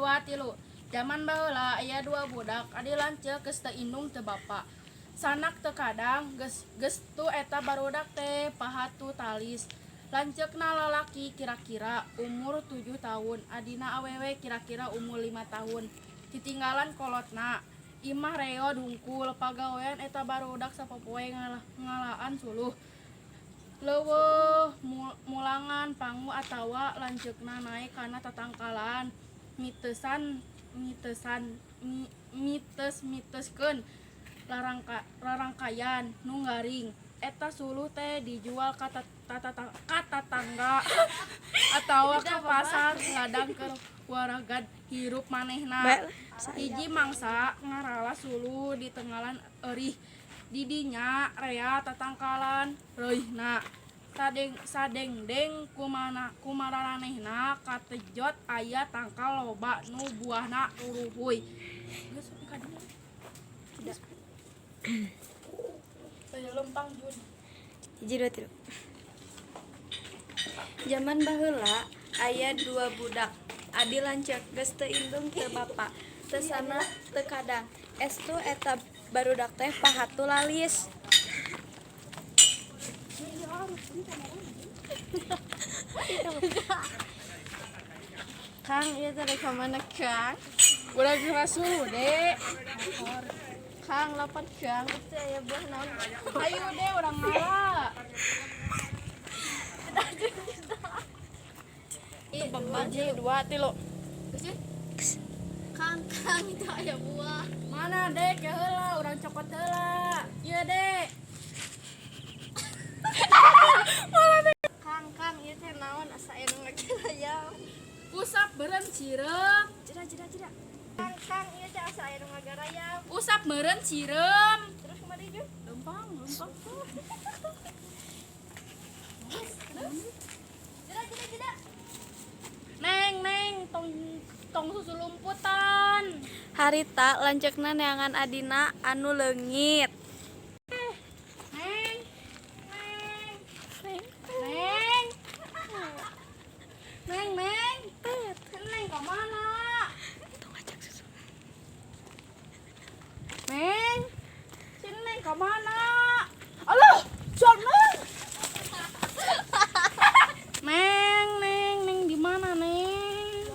Dua tilu. Zaman baheula aya dua budak adi lanceuk geus teu indung teu bapa. Sanak teu kadang geus tu eta barudak teh pahatu talis. Lanceukna lalaki kira-kira umur 7 tahun, adina awewe kira-kira umur 5 tahun. Ditinggalan kolotna. Imah reo dungkul pagawean eta barudak sapopoe ngalaan suluh. Leuweuh mulangan pangu atawa lanceukna naek kana tatangkalan. Miteskeun larangkayan nu garing. Eta suluh teh dijual ka tatangga atawa ka pasar ladang keur waragad hirup manehna. Hiji mangsa ngarala suluh di tenggalan eurih. Didinya rea tatangkalan reuihna. Sadengdeng kumararanehna katejot aya tangkal loba nu buahna uruhuy. Geus ka dieu. Tidak. Saya lempang jun. Hiji dua tilu. Zaman baheula aya dua budak adi lanceuk geus teu indung teu bapa teu sana teu kadang estu eta barudak teh pahatu lalis. Kang ieu teh ka mana Kang? Udah keras deh. Kang lapat Kang teh aya buah naon? Ayo deh urang ngalah. Itu bambaji 2 3. Kang itu aya buah. Mana dek ya heula urang cokot heula. Ieu dek. Kang ieu teh naon asa aya nu ngagarayam. Usap beureun cireum. Jeda. Kang ieu teh asa aya nu ngagarayam. Usap meureun cireum. Terus kumaha deui? Lempang. Jeda. Neng, tong susu lumputan. Harita lanceukna neangan adina anu leungit. Neng, ka mana? Tong ajak susu. Neng, sini Neng ka mana? Alah, jangan. Neng di mana Neng?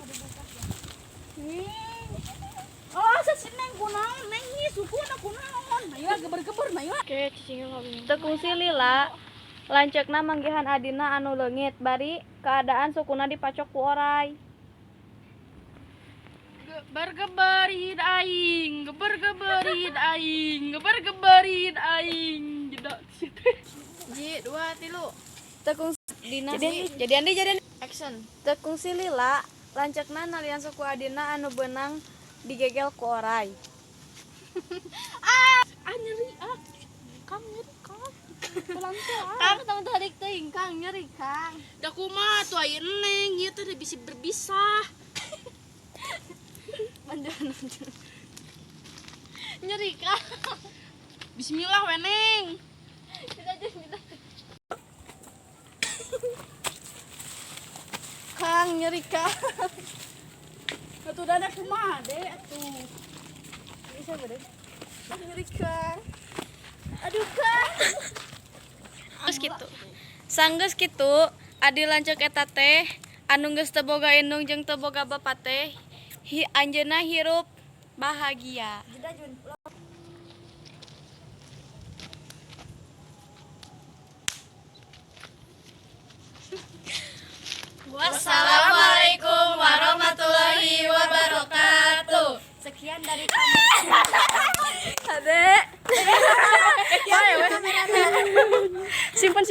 Oh, sini Neng kunaon? Neng nih sukuna kunaon? Ayo geber-geber na yuk. Oke, cicing ngomong. Teu kungsi lila lanceukna manggihan adina anu leungit bari keadaan sukuna dipacok ku oray. Geber-geberin aing. Jeda situ. Ji 2 3. Tekung dina Jadian. Action. tekung silila lanceukna nalian suku adina anu beunang digegel ku oray. Nyeri Kang nyeri Kang. Pelan-pelan. Kang tong tarik teuing Kang nyeri Kang. Da kumaha tuh aya Neng, ieu teh bisa berbisah. Mandan. Nyeri Kang. Bismillah we Neng. Bismillah. Kang nyeri Kang. Atuh dana kumaha deh atuh. Bisa beureun. Nyeri Kang. Aduh Kang. Geus kitu. Sanggeus kitu, adi lanceuk eta teh anu geus teu boga indung jeung teu boga bapa teh anjeunna hirup bahagia. Jeda Jun. Wassalamualaikum warahmatullahi wabarakatuh. Sekian dari kami. Ade. Simpan.